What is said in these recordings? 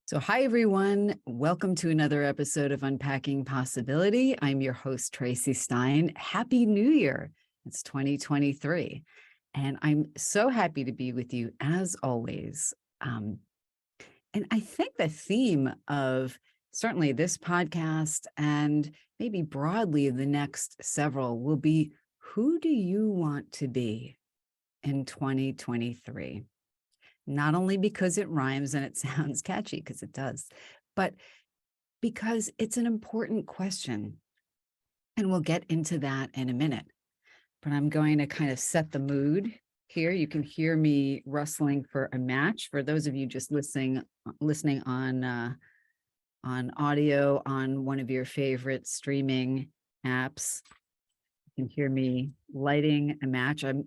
So, hi, everyone. Welcome to another episode of Unpacking Possibility. I'm your host, Tracy Stein. Happy New Year. It's 2023. And I'm so happy to be with you as always. And I think the theme of certainly this podcast and maybe broadly the next several will be, who do you want to be in 2023? Not only because it rhymes and it sounds catchy, because it does, but because it's an important question. And we'll get into that in a minute. But I'm going to kind of set the mood here. You can hear me rustling for a match. For those of you just listening on audio on one of your favorite streaming apps, you can hear me lighting a match. I'm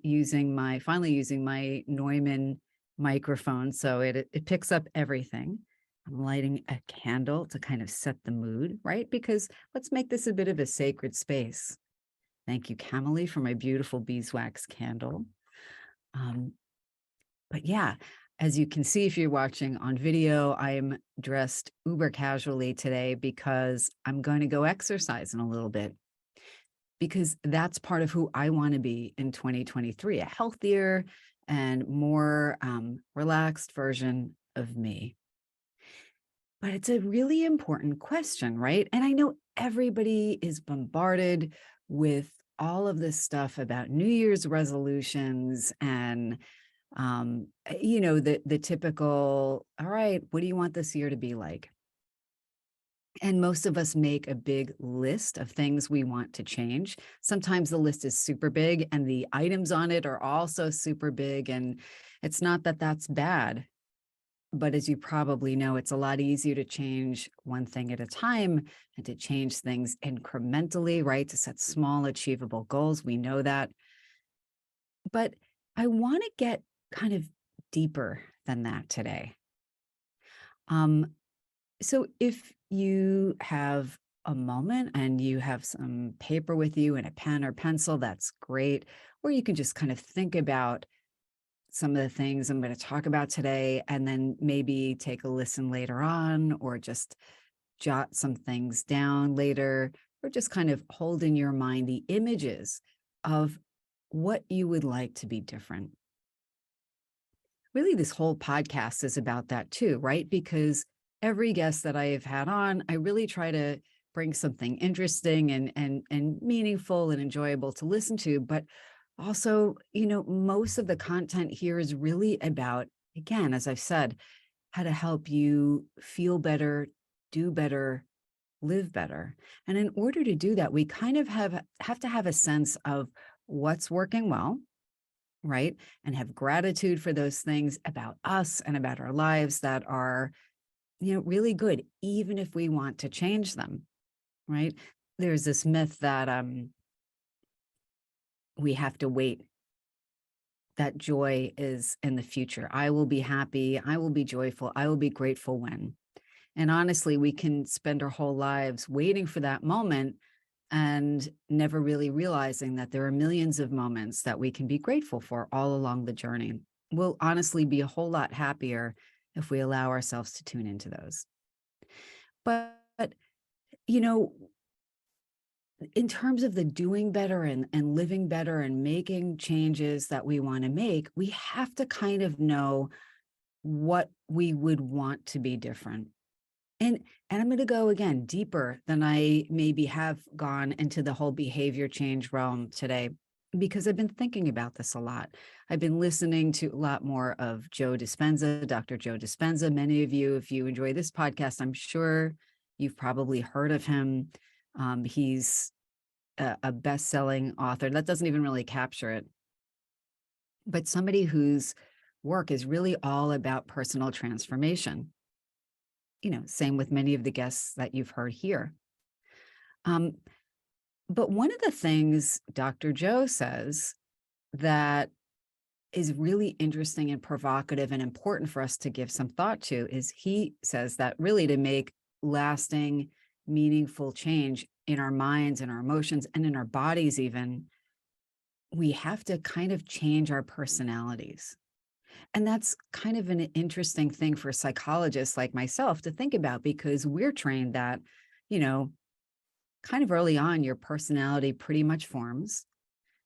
finally using my Neumann microphone, so it picks up everything. I'm lighting a candle to kind of set the mood, right? Because let's make this a bit of a sacred space. Thank you, Camille, for my beautiful beeswax candle. But yeah, as you can see, if you're watching on video, I am dressed uber casually today because I'm going to go exercise in a little bit, because that's part of who I want to be in 2023, a healthier and more relaxed version of me. But it's a really important question, right? And I know everybody is bombarded with all of this stuff about New Year's resolutions and, the typical, all right, what do you want this year to be like? And most of us make a big list of things we want to change. Sometimes the list is super big and the items on it are also super big. And it's not that that's bad, but as you probably know, it's a lot easier to change one thing at a time and to change things incrementally, right? To set small, achievable goals. We know that. But I want to get kind of deeper than that today. So if you have a moment and you have some paper with you and a pen or pencil, that's great. Or you can just kind of think about some of the things I'm going to talk about today, and then maybe take a listen later on, or just jot some things down later, or just kind of hold in your mind the images of what you would like to be different. Really, this whole podcast is about that too, right? Because every guest that I have had on, I really try to bring something interesting and meaningful and enjoyable to listen to. But also, most of the content here is really about, again, as I've said, how to help you feel better, do better, live better. And in order to do that, we kind of have to have a sense of what's working well, right? And have gratitude for those things about us and about our lives that are really good, even if we want to change them, right? There's this myth that we have to wait, that joy is in the future. I will be happy, I will be joyful, I will be grateful when. And honestly, we can spend our whole lives waiting for that moment and never really realizing that there are millions of moments that we can be grateful for all along the journey. We'll honestly be a whole lot happier if we allow ourselves to tune into those. But, in terms of the doing better and living better and making changes that we want to make, we have to kind of know what we would want to be different. And I'm going to go again deeper than I maybe have gone into the whole behavior change realm today, because I've been thinking about this a lot. I've been listening to a lot more of Joe Dispenza, Dr. Joe Dispenza. Many of you, if you enjoy this podcast, I'm sure you've probably heard of him. He's a best-selling author. That doesn't even really capture it. But somebody whose work is really all about personal transformation. Same with many of the guests that you've heard here. But one of the things Dr. Joe says that is really interesting and provocative and important for us to give some thought to is, he says that really to make lasting, meaningful change in our minds and our emotions and in our bodies even, we have to kind of change our personalities. And that's kind of an interesting thing for psychologists like myself to think about because we're trained that, you know, kind of early on, your personality pretty much forms.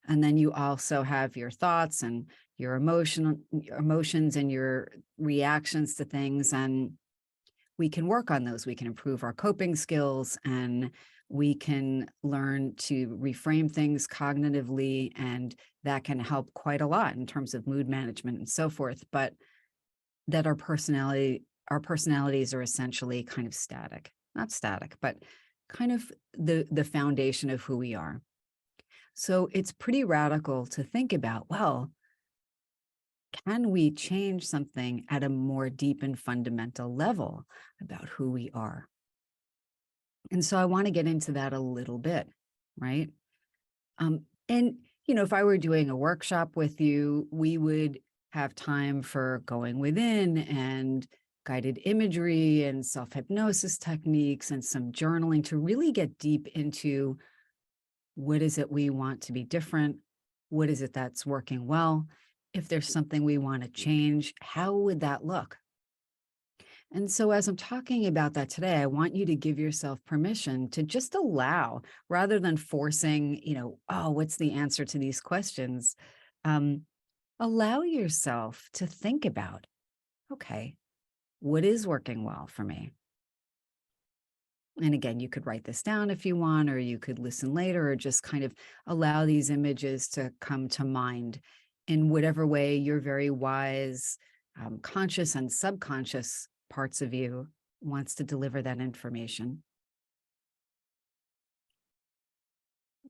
And then you also have your thoughts and your emotions and your reactions to things. And we can work on those. We can improve our coping skills and we can learn to reframe things cognitively. And that can help quite a lot in terms of mood management and so forth. But that our personalities are essentially kind of static, not static, but kind of the foundation of who we are. So it's pretty radical to think about, well, can we change something at a more deep and fundamental level about who we are? And so I want to get into that a little bit, right? And if I were doing a workshop with you, we would have time for going within and guided imagery and self-hypnosis techniques and some journaling to really get deep into what is it we want to be different? What is it that's working well? If there's something we want to change, how would that look? And so, as I'm talking about that today, I want you to give yourself permission to just allow rather than forcing, oh, what's the answer to these questions? Um, Allow yourself to think about, okay, what is working well for me? And again, you could write this down if you want, or you could listen later, or just kind of allow these images to come to mind in whatever way your very wise, conscious and subconscious parts of you wants to deliver that information.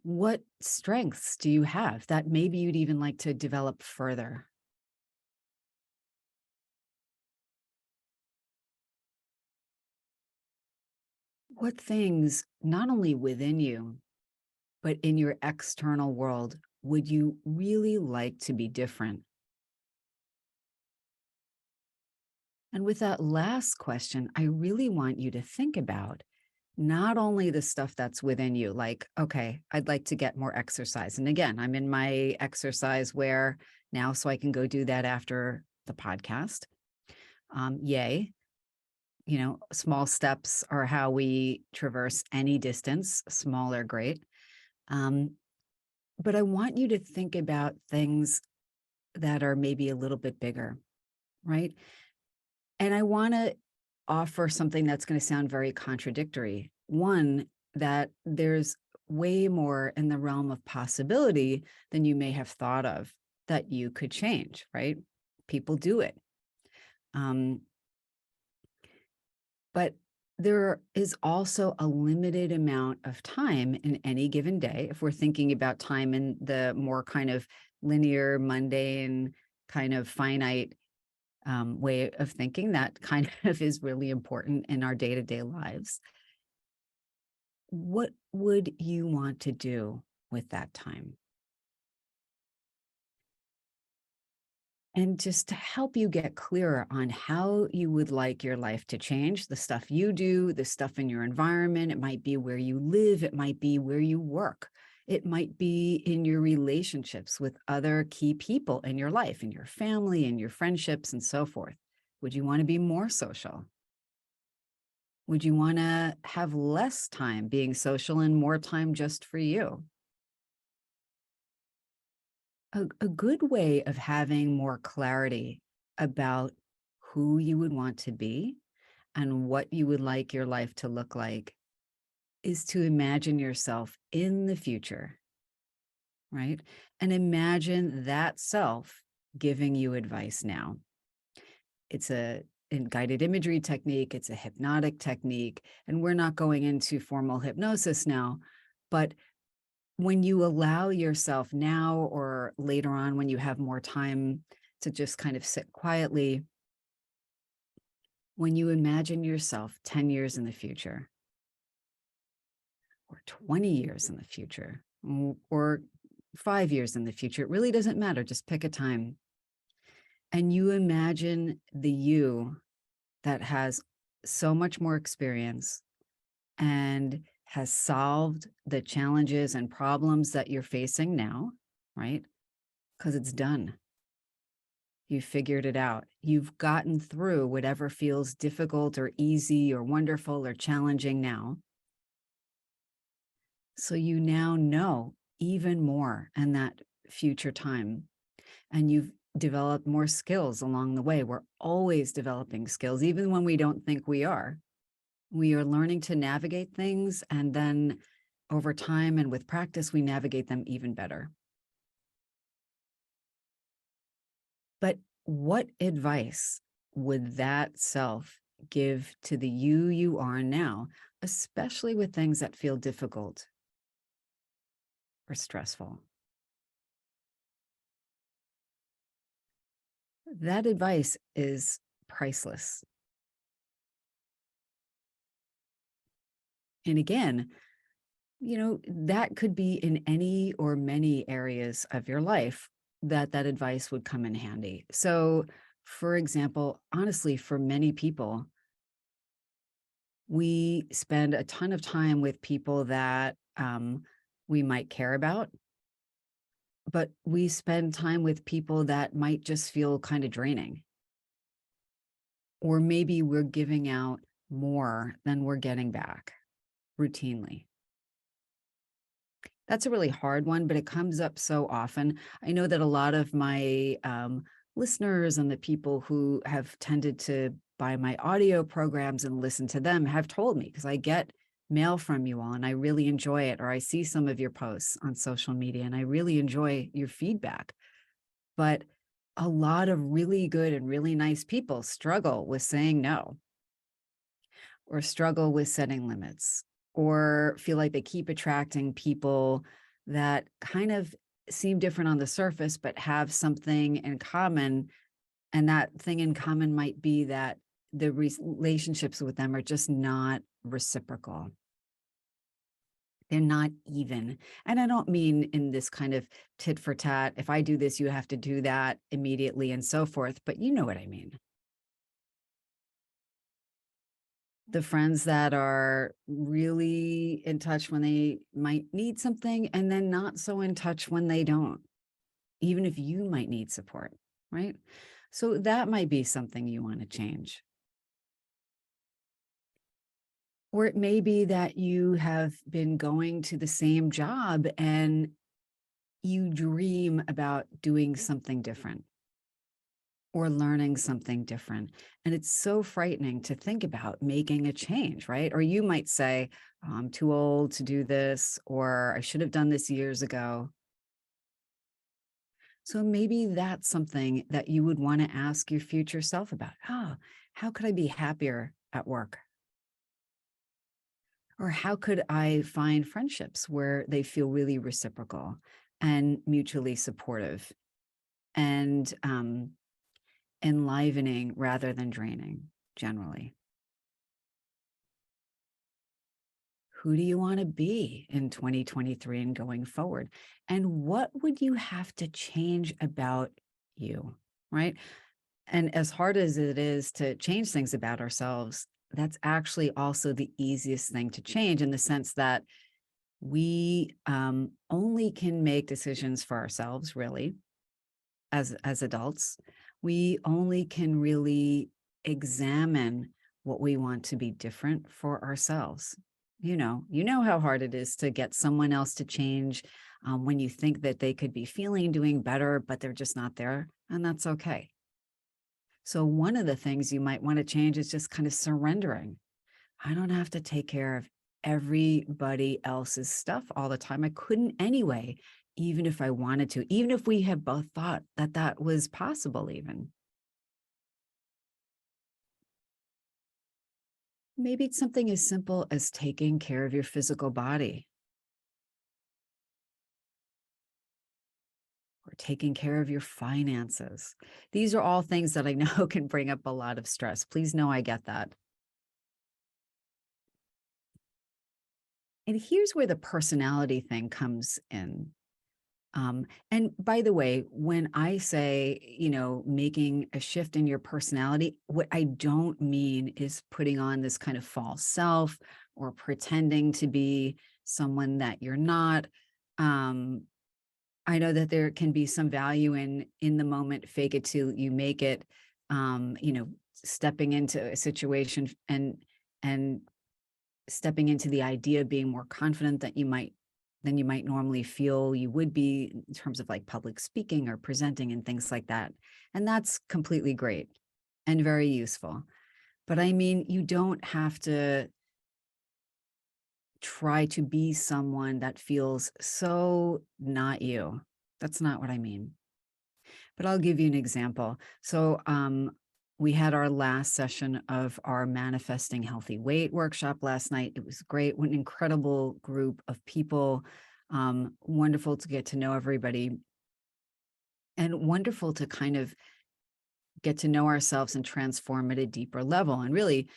What strengths do you have that maybe you'd even like to develop further? What things, not only within you, but in your external world, would you really like to be different? And with that last question, I really want you to think about not only the stuff that's within you, like, okay, I'd like to get more exercise. And again, I'm in my exercise wear now, so I can go do that after the podcast. Yay. Small steps are how we traverse any distance. Small are great. Um, but I want you to think about things that are maybe a little bit bigger, right? And I want to offer something that's going to sound very contradictory. One, that there's way more in the realm of possibility than you may have thought of that you could change, right? People do it. But there is also a limited amount of time in any given day. If we're thinking about time in the more kind of linear, mundane, kind of finite way of thinking, that kind of is really important in our day-to-day lives. What would you want to do with that time? And just to help you get clearer on how you would like your life to change, the stuff you do, the stuff in your environment, it might be where you live, it might be where you work, it might be in your relationships with other key people in your life, in your family, in your friendships, and so forth. Would you want to be more social? Would you want to have less time being social and more time just for you? A good way of having more clarity about who you would want to be and what you would like your life to look like is to imagine yourself in the future, right? And imagine that self giving you advice now. It's a guided imagery technique, it's a hypnotic technique, and we're not going into formal hypnosis now, but when you allow yourself now or later on when you have more time to just kind of sit quietly, when you imagine yourself 10 years in the future or 20 years in the future or 5 years in the future, it really doesn't matter. Just pick a time. And you imagine the you that has so much more experience and has solved the challenges and problems that you're facing now, right? Because it's done. You figured it out. You've gotten through whatever feels difficult or easy or wonderful or challenging now. So you now know even more in that future time. And you've developed more skills along the way. We're always developing skills, even when we don't think we are. We are learning to navigate things. And then over time and with practice, we navigate them even better. But what advice would that self give to the you are now, especially with things that feel difficult or stressful? That advice is priceless. And again, that could be in any or many areas of your life that advice would come in handy. So, for example, honestly, for many people, we spend a ton of time with people that we might care about, but we spend time with people that might just feel kind of draining. Or maybe we're giving out more than we're getting back routinely. That's a really hard one, but it comes up so often. I know that a lot of my listeners and the people who have tended to buy my audio programs and listen to them have told me, because I get mail from you all and I really enjoy it, or I see some of your posts on social media and I really enjoy your feedback. But a lot of really good and really nice people struggle with saying no, or struggle with setting limits, or feel like they keep attracting people that kind of seem different on the surface, but have something in common. And that thing in common might be that the relationships with them are just not reciprocal. They're not even. And I don't mean in this kind of tit for tat, if I do this, you have to do that immediately and so forth. But you know what I mean. The friends that are really in touch when they might need something and then not so in touch when they don't, even if you might need support, right? So that might be something you want to change. Or it may be that you have been going to the same job and you dream about doing something different or learning something different. And it's so frightening to think about making a change, right? Or you might say, I'm too old to do this, or I should have done this years ago. So maybe that's something that you would want to ask your future self about. How could I be happier at work? Or how could I find friendships where they feel really reciprocal and mutually supportive and enlivening rather than draining generally? Who do you want to be in 2023 and going forward? And what would you have to change about you, right? And as hard as it is to change things about ourselves, that's actually also the easiest thing to change, in the sense that we only can make decisions for ourselves, really, as adults. We only can really examine what we want to be different for ourselves. You know how hard it is to get someone else to change when you think that they could be feeling doing better, but they're just not there, and that's okay. So one of the things you might want to change is just kind of surrendering. I don't have to take care of everybody else's stuff all the time. I couldn't anyway, even if I wanted to, even if we have both thought that that was possible even. Maybe it's something as simple as taking care of your physical body, or taking care of your finances. These are all things that I know can bring up a lot of stress. Please know I get that. And here's where the personality thing comes in. And by the way, when I say, making a shift in your personality, what I don't mean is putting on this kind of false self or pretending to be someone that you're not. Um, I know that there can be some value in the moment, fake it till you make it, stepping into a situation and stepping into the idea of being more confident than you might normally feel you would be in terms of like public speaking or presenting and things like that. And that's completely great and very useful. But I mean, you don't have to try to be someone that feels so not you. That's not what I mean. But I'll give you an example. So, we had our last session of our Manifesting Healthy Weight workshop last night. It was great. What an incredible group of people. Wonderful to get to know everybody and wonderful to kind of get to know ourselves and transform at a deeper level. And really,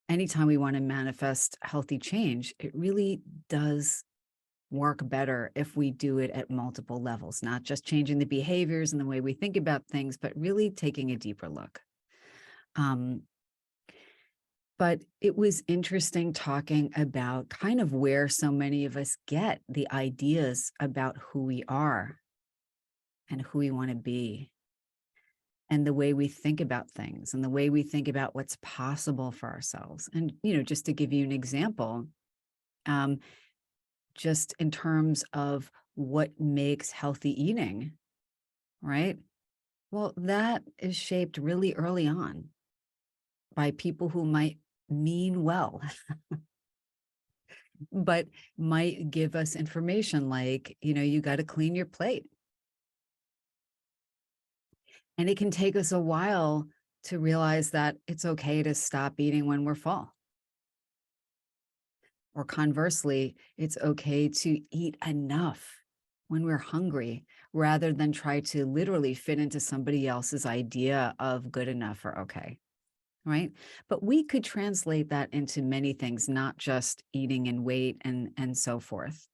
anytime we want to manifest healthy change, it really does work better if we do it at multiple levels, not just changing the behaviors and the way we think about things, but really taking a deeper look. But it was interesting talking about kind of where so many of us get the ideas about who we are and who we want to be, and the way we think about things and the way we think about what's possible for ourselves. And, just to give you an example, just in terms of what makes healthy eating, right? Well, that is shaped really early on by people who might mean well, but might give us information like, you got to clean your plate. And it can take us a while to realize that it's okay to stop eating when we're full. Or conversely, it's okay to eat enough when we're hungry rather than try to literally fit into somebody else's idea of good enough or okay. Right. But we could translate that into many things, not just eating and weight and so forth.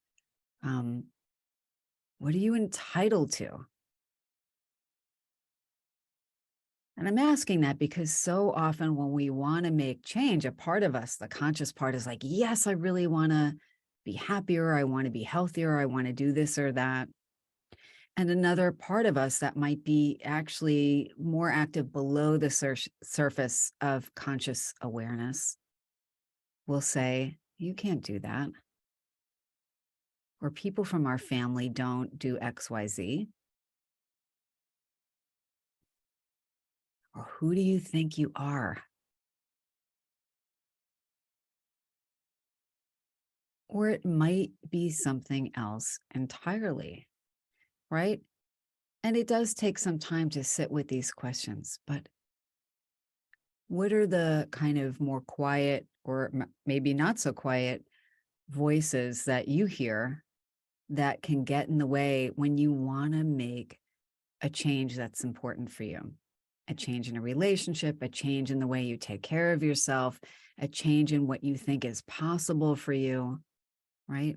What are you entitled to? And I'm asking that because so often when we want to make change, a part of us, the conscious part, is like, yes, I really want to be happier. I want to be healthier. I want to do this or that. And another part of us that might be actually more active below the surface of conscious awareness will say, you can't do that. Or people from our family don't do XYZ. Or who do you think you are? Or it might be something else entirely, right? And it does take some time to sit with these questions, but what are the kind of more quiet or maybe not so quiet voices that you hear that can get in the way when you want to make a change that's important for you? A change in a relationship, a change in the way you take care of yourself, a change in what you think is possible for you, right?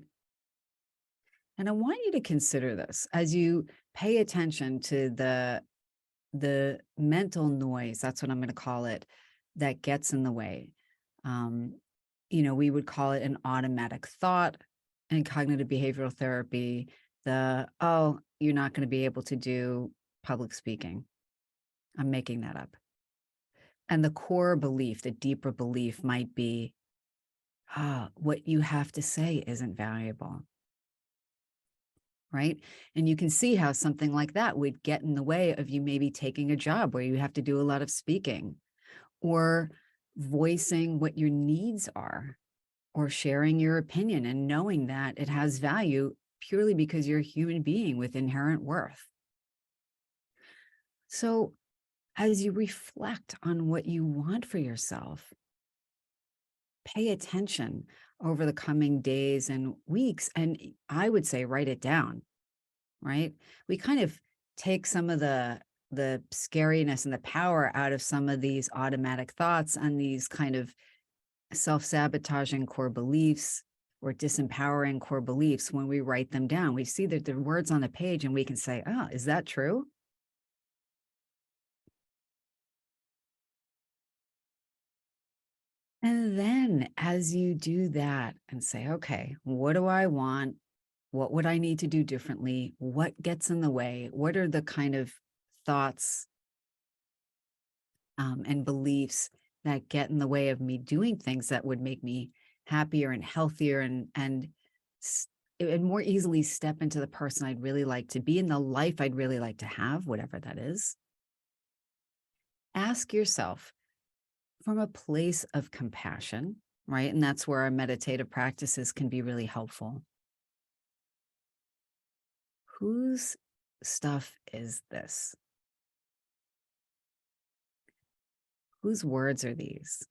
And I want you to consider this as you pay attention to the mental noise, that's what I'm going to call it, that gets in the way. We would call it an automatic thought in cognitive behavioral therapy. Oh, you're not going to be able to do public speaking. I'm making that up. And the core belief, the deeper belief might be, what you have to say isn't valuable. Right? And you can see how something like that would get in the way of you maybe taking a job where you have to do a lot of speaking, or voicing what your needs are, or sharing your opinion and knowing that it has value purely because you're a human being with inherent worth. So as you reflect on what you want for yourself, pay attention over the coming days and weeks. And I would say, write it down, right? We kind of take some of the scariness and the power out of some of these automatic thoughts and these kind of self-sabotaging core beliefs or disempowering core beliefs when we write them down. We see that the words on the page and we can say, oh, is that true? And then as you do that and say, okay, what do I want? What would I need to do differently? What gets in the way? What are the kind of thoughts and beliefs that get in the way of me doing things that would make me happier and healthier and more easily step into the person I'd really like to be in the life I'd really like to have, whatever that is. Ask yourself from a place of compassion, right? And that's where our meditative practices can be really helpful. Whose stuff is this? Whose words are these?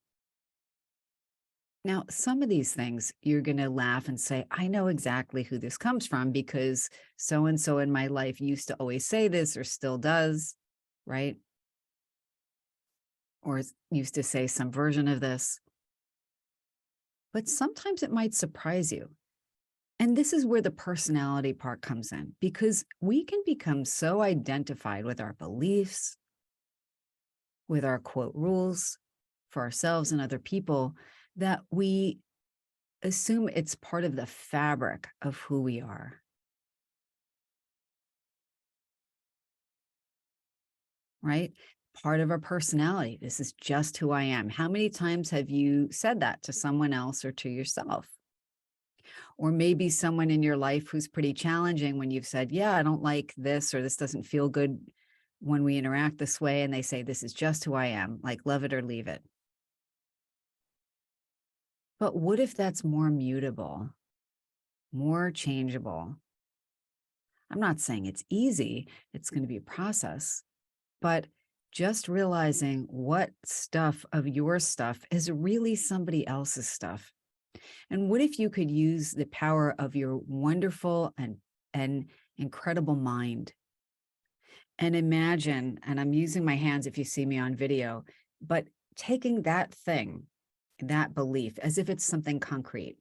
Now, some of these things you're going to laugh and say, I know exactly who this comes from because so and so in my life used to always say this or still does, right? Or used to say some version of this. But sometimes it might surprise you. And this is where the personality part comes in, because we can become so identified with our beliefs, with our quote rules for ourselves and other people, that we assume it's part of the fabric of who we are. Right? Part of our personality. This is just who I am. How many times have you said that to someone else or to yourself? Or maybe someone in your life who's pretty challenging when you've said, yeah, I don't like this, or this doesn't feel good when we interact this way. And they say, this is just who I am, like love it or leave it. But what if that's more mutable, more changeable? I'm not saying it's easy. It's going to be a process, but just realizing what stuff of your stuff is really somebody else's stuff. And what if you could use the power of your wonderful and incredible mind and imagine, and I'm using my hands if you see me on video, but taking that thing, that belief, as if it's something concrete,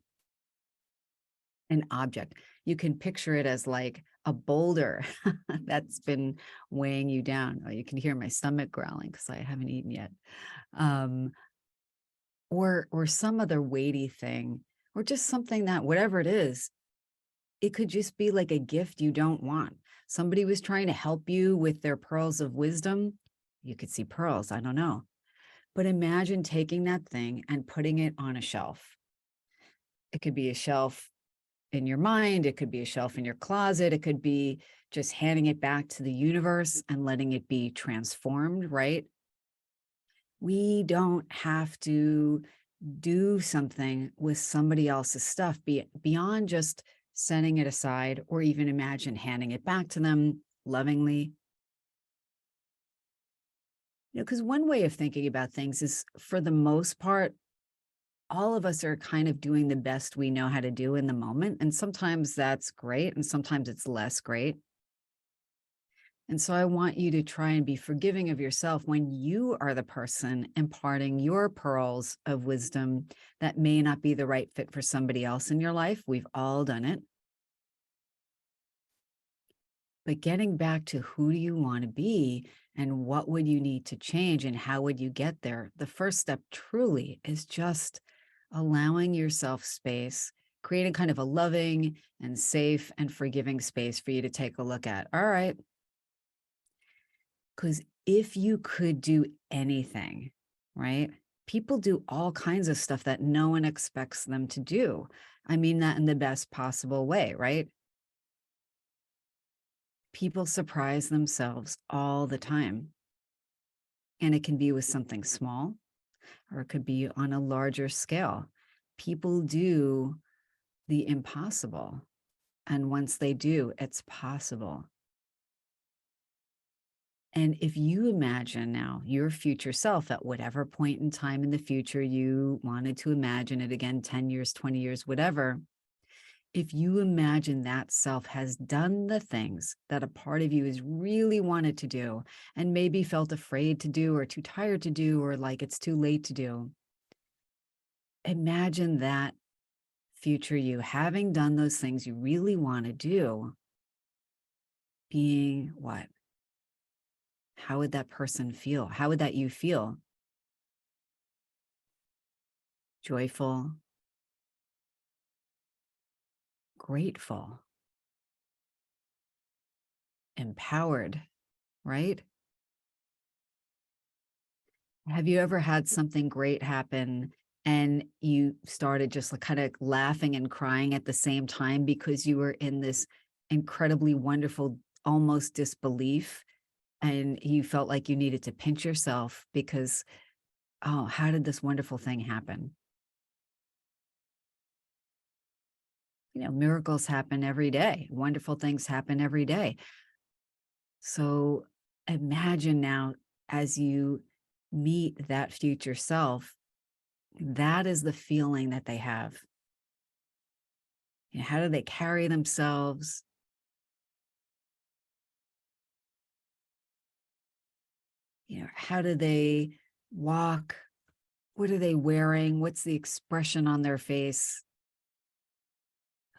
an object. You can picture it as like a boulder that's been weighing you down. Oh, you can hear my stomach growling because I haven't eaten yet. Or some other weighty thing, or just something that, whatever it is, it could just be like a gift you don't want. Somebody was trying to help you with their pearls of wisdom. You could see pearls, I don't know. But imagine taking that thing and putting it on a shelf. It could be a shelf in your mind. It could be a shelf in your closet. It could be just handing it back to the universe and letting it be transformed, right? We don't have to do something with somebody else's stuff beyond just setting it aside, or even imagine handing it back to them lovingly. Because one way of thinking about things is, for the most part, all of us are kind of doing the best we know how to do in the moment. And sometimes that's great, and sometimes it's less great. And so I want you to try and be forgiving of yourself when you are the person imparting your pearls of wisdom that may not be the right fit for somebody else in your life. We've all done it. But getting back to who do you want to be and what would you need to change and how would you get there? The first step truly is just allowing yourself space, creating kind of a loving and safe and forgiving space for you to take a look at. All right. Because if you could do anything, right? People do all kinds of stuff that no one expects them to do. I mean that in the best possible way, right? People surprise themselves all the time. And it can be with something small, or it could be on a larger scale. People do the impossible. And once they do, it's possible. And if you imagine now your future self at whatever point in time in the future you wanted to imagine it again, 10 years, 20 years, whatever, if you imagine that self has done the things that a part of you has really wanted to do and maybe felt afraid to do or too tired to do or like it's too late to do, imagine that future you having done those things you really want to do, being what? How would that person feel? How would that you feel? Joyful, grateful, empowered, right? Have you ever had something great happen and you started just like kind of laughing and crying at the same time because you were in this incredibly wonderful, almost disbelief, and you felt like you needed to pinch yourself because, oh, how did this wonderful thing happen? Miracles happen every day. Wonderful things happen every day. So imagine now as you meet that future self, that is the feeling that they have. How do they carry themselves? How do they walk? What are they wearing? What's the expression on their face?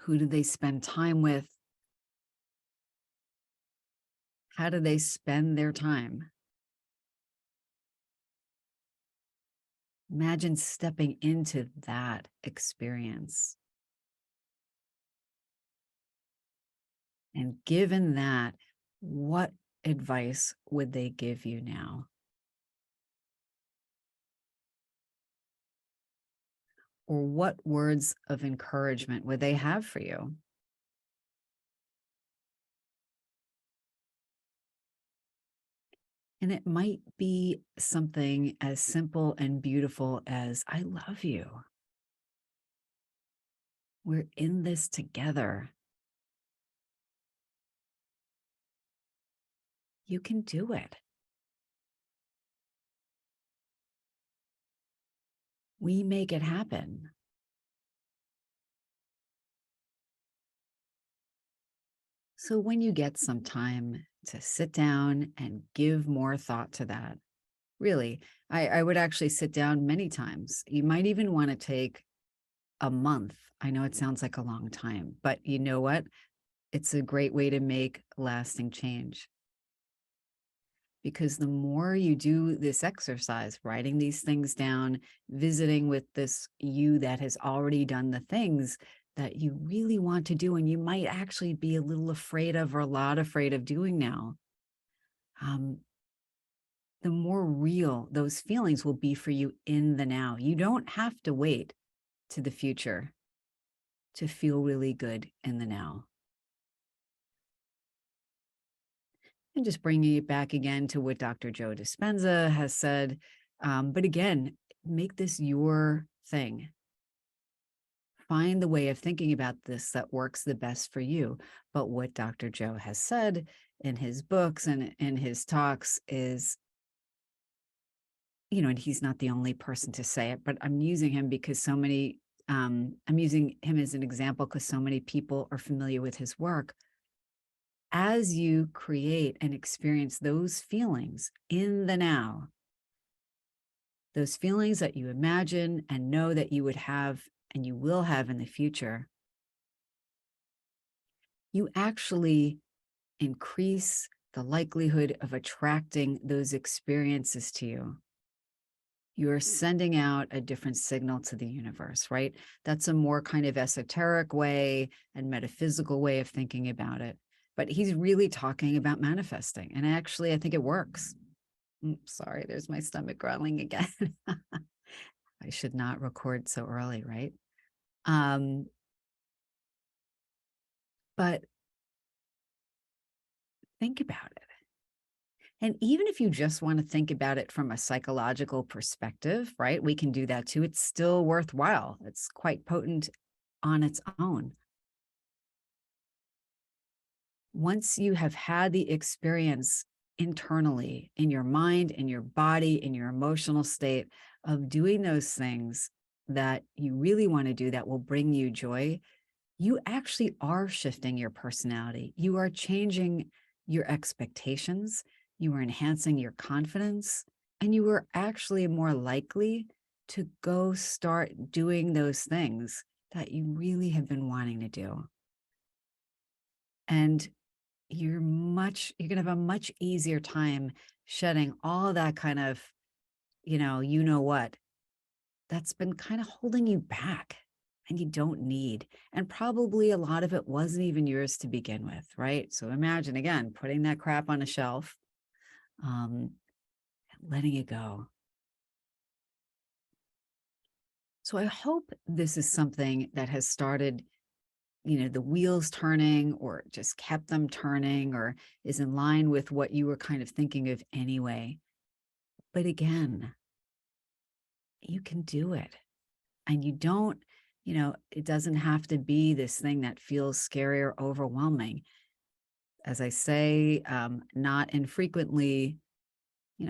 Who do they spend time with? How do they spend their time? Imagine stepping into that experience. And given that, what advice would they give you now? Or what words of encouragement would they have for you? And it might be something as simple and beautiful as, I love you. We're in this together. You can do it. We make it happen. So when you get some time to sit down and give more thought to that, really, I would actually sit down many times. You might even want to take a month. I know it sounds like a long time, but you know what? It's a great way to make lasting change. Because the more you do this exercise, writing these things down, visiting with this you that has already done the things that you really want to do, and you might actually be a little afraid of or a lot afraid of doing now, um, the more real those feelings will be for you in the now. You don't have to wait to the future to feel really good in the now. And just bringing it back again to what Dr. Joe Dispenza has said. But again, make this your thing. Find the way of thinking about this that works the best for you. But what Dr. Joe has said in his books and in his talks is, and he's not the only person to say it, but I'm using him because I'm using him as an example because so many people are familiar with his work. As you create and experience those feelings in the now, those feelings that you imagine and know that you would have and you will have in the future, you actually increase the likelihood of attracting those experiences to you. You are sending out a different signal to the universe, right? That's a more kind of esoteric way and metaphysical way of thinking about it. But he's really talking about manifesting. And actually, I think it works. Sorry, there's my stomach growling again. I should not record so early, right? But think about it. And even if you just want to think about it from a psychological perspective, right? We can do that too. It's still worthwhile. It's quite potent on its own. Once you have had the experience internally in your mind, in your body, in your emotional state of doing those things that you really want to do that will bring you joy, you actually are shifting your personality. You are changing your expectations. You are enhancing your confidence, and you are actually more likely to go start doing those things that you really have been wanting to do. And you're going to have a much easier time shedding all of that kind of, what, that's been kind of holding you back. and you don't need. And probably a lot of it wasn't even yours to begin with, right? So imagine, again, putting that crap on a shelf, letting it go. So I hope this is something that has started, the wheels turning, or just kept them turning, or is in line with what you were kind of thinking of anyway. But again, you can do it. And you don't, it doesn't have to be this thing that feels scary or overwhelming. As I say, not infrequently,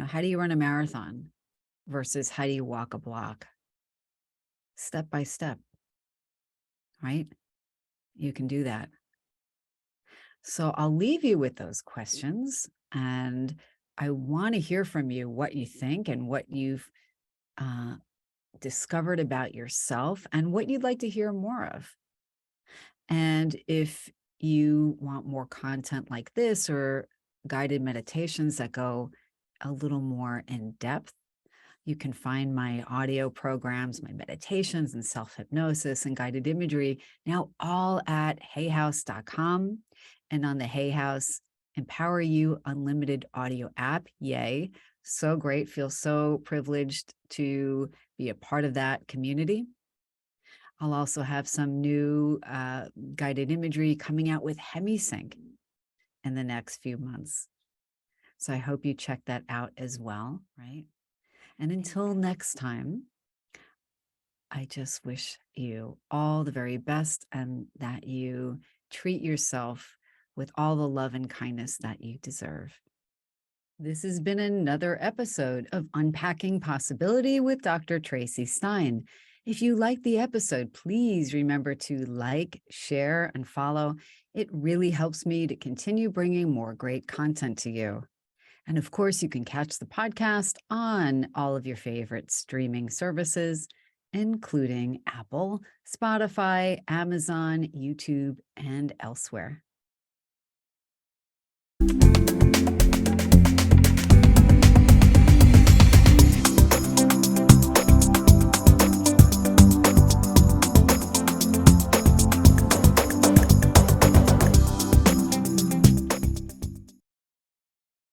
how do you run a marathon versus how do you walk a block? Step by step, right? You can do that. So I'll leave you with those questions, and I want to hear from you what you think and what you've discovered about yourself and what you'd like to hear more of. And if you want more content like this, or guided meditations that go a little more in depth, you can find my audio programs, my meditations and self-hypnosis and guided imagery now all at hayhouse.com and on the Hay House Empower You Unlimited audio app. Yay. So great. Feel so privileged to be a part of that community. I'll also have some new guided imagery coming out with HemiSync in the next few months. So I hope you check that out as well, right? And until next time, I just wish you all the very best, and that you treat yourself with all the love and kindness that you deserve. This has been another episode of Unpacking Possibility with Dr. Tracy Stein. If you liked the episode, please remember to like, share, and follow. It really helps me to continue bringing more great content to you. And of course, you can catch the podcast on all of your favorite streaming services, including Apple, Spotify, Amazon, YouTube, and elsewhere.